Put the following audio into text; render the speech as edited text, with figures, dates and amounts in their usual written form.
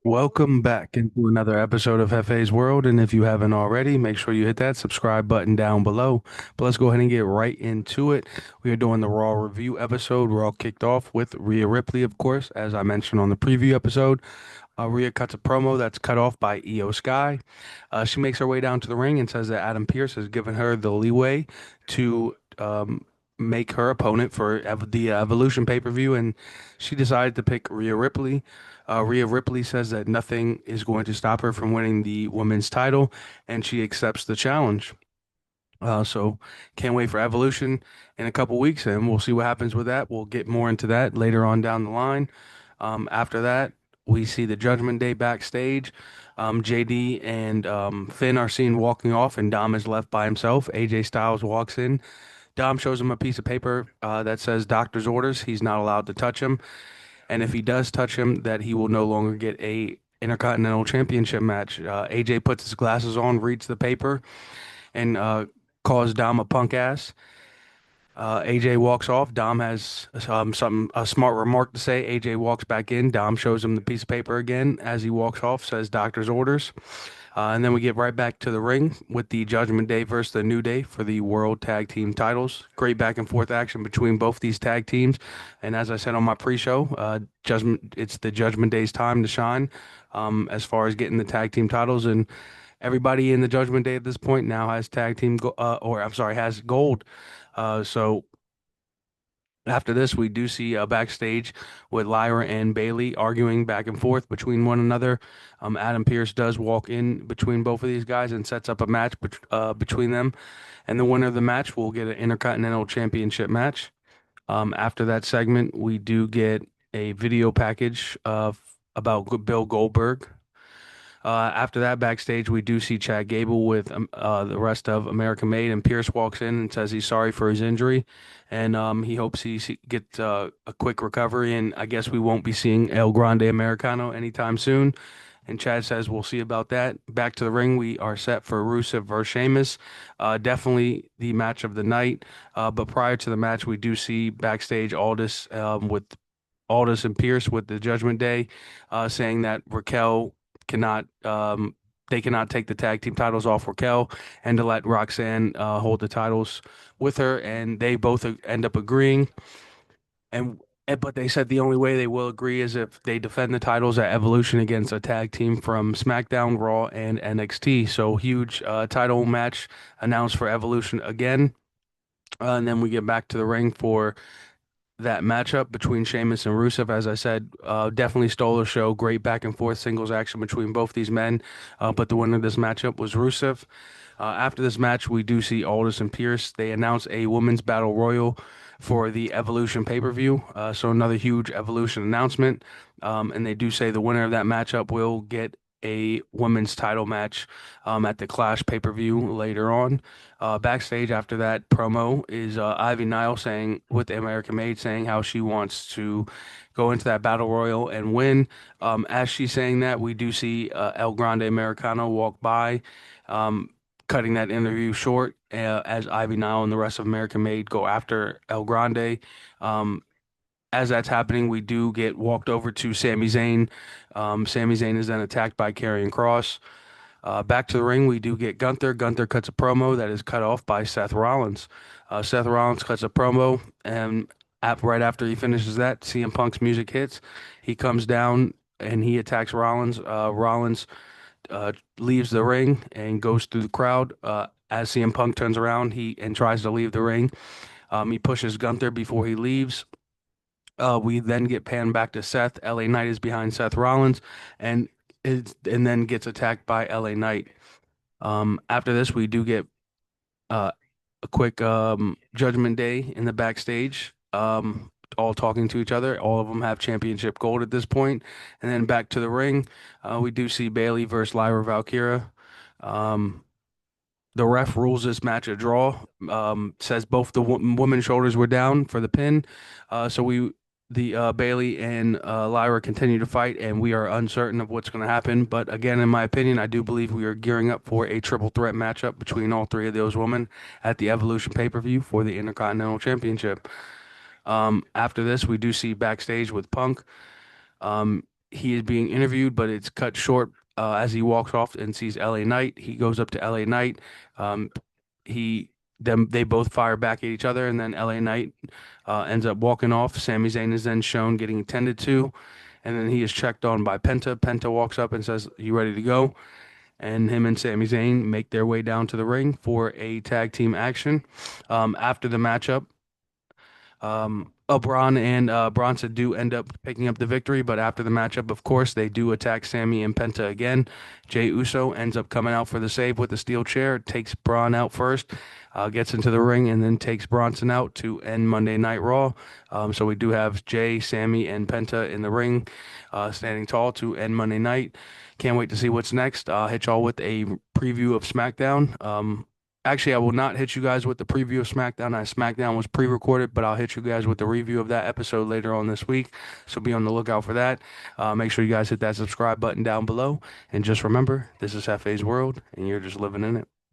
Welcome back into another episode of Hefe's World. And if you haven't already, make sure you hit that subscribe button down below. But let's go ahead and get right into it. We are doing the Raw review episode. We're all kicked off with Rhea Ripley, of course, as I mentioned on the preview episode. Rhea cuts a promo that's cut off by Io Sky. She makes her way down to the ring and says that Adam Pearce has given her the leeway to make her opponent for the Evolution pay-per-view, and she decided to pick Rhea Ripley. Rhea Ripley says that nothing is going to stop her from winning the women's title, and she accepts the challenge. So can't wait for Evolution in a couple weeks, and we'll see what happens with that. We'll get more into that later on down the line. After that, we see the Judgment Day backstage. JD and Finn are seen walking off, and Dom is left by himself. AJ Styles walks in. Dom shows him a piece of paper that says doctor's orders. He's not allowed to touch him, and if he does touch him, that he will no longer get a Intercontinental Championship match. AJ puts his glasses on, reads the paper, and calls Dom a punk ass. AJ walks off. Dom has a smart remark to say. AJ walks back in. Dom shows him the piece of paper again as he walks off. Says doctor's orders. And then we get right back to the ring with the Judgment Day versus the New Day for the World Tag Team titles. Great back and forth action between both these tag teams. And as I said on my pre-show, it's the Judgment Day's time to shine as far as getting the tag team titles. And everybody in the Judgment Day at this point now has tag team, or I'm sorry, has gold. So after this, we do see backstage with Lyra and Bailey arguing back and forth between one another. Adam Pearce does walk in between both of these guys and sets up a match between them. And the winner of the match will get an Intercontinental Championship match. After that segment, we do get a video package about Bill Goldberg. After that, backstage, we do see Chad Gable with the rest of American Made, and Pierce walks in and says he's sorry for his injury, and he hopes gets a quick recovery. And I guess we won't be seeing El Grande Americano anytime soon. And Chad says we'll see about that. Back to the ring, we are set for Rusev versus Sheamus. Definitely the match of the night. But prior to the match, we do see backstage Aldis and Pierce with the Judgment Day, saying that Raquel cannot they cannot take the tag team titles off Raquel and to let Roxanne hold the titles with her, and they both end up agreeing. And but they said the only way they will agree is if they defend the titles at Evolution against a tag team from SmackDown, Raw, and NXT. So huge title match announced for Evolution again. And then we get back to the ring for that matchup between Sheamus and Rusev. As I said, definitely stole the show. Great back and forth singles action between both these men. But the winner of this matchup was Rusev. After this match, we do see Aldis and Pierce. They announce a women's battle royal for the Evolution pay-per-view. So another huge Evolution announcement. And they do say the winner of that matchup will get a women's title match at the Clash pay-per-view later on. Backstage after that promo is Ivy Nile saying with the American Made saying how she wants to go into that battle royal and win. As she's saying that, we do see El Grande Americano walk by, cutting that interview short as Ivy Nile and the rest of American Made go after El Grande. As that's happening, we do get walked over to Sami Zayn. Sami Zayn is then attacked by Karrion Kross. Back to the ring, we do get Gunther. Gunther cuts a promo that is cut off by Seth Rollins. Seth Rollins cuts a promo, and right after he finishes that, CM Punk's music hits. He comes down and he attacks Rollins. Rollins leaves the ring and goes through the crowd. As CM Punk turns around, he and tries to leave the ring. He pushes Gunther before he leaves. We then get panned back to Seth. LA Knight is behind Seth Rollins, and and then gets attacked by LA Knight. After this, we do get uh, a quick Judgment Day in the backstage, all talking to each other. All of them have championship gold at this point. And then back to the ring, we do see Bailey versus Lyra Valkyria. Um, the ref rules this match a draw. Says both the women's shoulders were down for the pin. So the Bailey and Lyra continue to fight, and we are uncertain of what's going to happen. But again, in my opinion, I do believe we are gearing up for a triple threat matchup between all three of those women at the Evolution pay-per-view for the Intercontinental Championship. After this, we do see backstage with Punk. Um, he is being interviewed, but it's cut short as he walks off and sees LA Knight. He goes up to LA Knight. Um, he they both fire back at each other, and then LA Knight ends up walking off. Sami Zayn is then shown getting attended to, and then he is checked on by Penta. Penta walks up and says, "You ready to go?" And him and Sami Zayn make their way down to the ring for a tag team action. After the matchup, Braun and Bronson do end up picking up the victory, but after the matchup, of course, they do attack Sammy and Penta again. Jey Uso ends up coming out for the save with the steel chair, takes Braun out first, gets into the ring, and then takes Bronson out to end Monday Night Raw. So we do have Jey, Sammy, and Penta in the ring, standing tall to end Monday Night. Can't wait to see what's next. I'll hit y'all with a preview of SmackDown. Actually, I will not hit you guys with the preview of SmackDown. SmackDown was pre-recorded, but I'll hit you guys with the review of that episode later on this week. So be on the lookout for that. Make sure you guys hit that subscribe button down below. And just remember, this is Hefe's World, and you're just living in it.